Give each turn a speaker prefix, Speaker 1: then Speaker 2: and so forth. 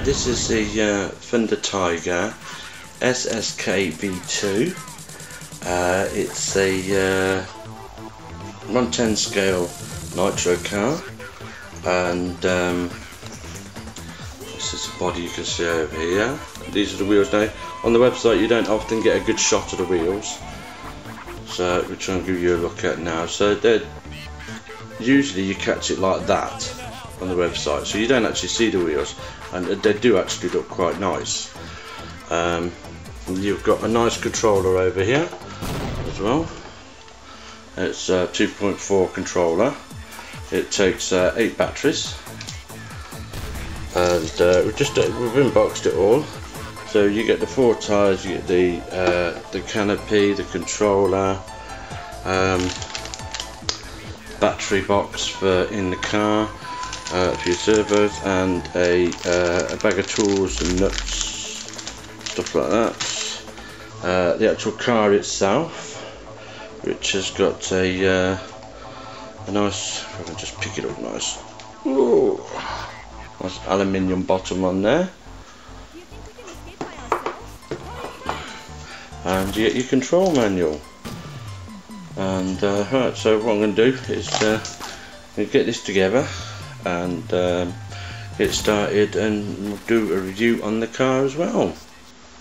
Speaker 1: this is the Fender Tiger SSK V2. It's a 110 scale Nitro car, and this is the body you can see over here. These are the wheels. Now on the website you don't often get a good shot of the wheels, so we're trying to give you a look at now. So usually you catch it like that on the website, so you don't actually see the wheels, and they do actually look quite nice. You've got a nice controller over here as well. It's a 2.4 controller. It takes 8 batteries, and we've unboxed it all. So you get the 4 tyres, you get the canopy, the controller, battery box for in the car, a few servos, and a bag of tools and nuts, stuff like that. The actual car itself, which has got a nice, if I can just pick it up nice, ooh, nice aluminium bottom on there, and you get your control manual. And right, so what I'm going to do is get this together and get started, and we'll do a review on the car as well.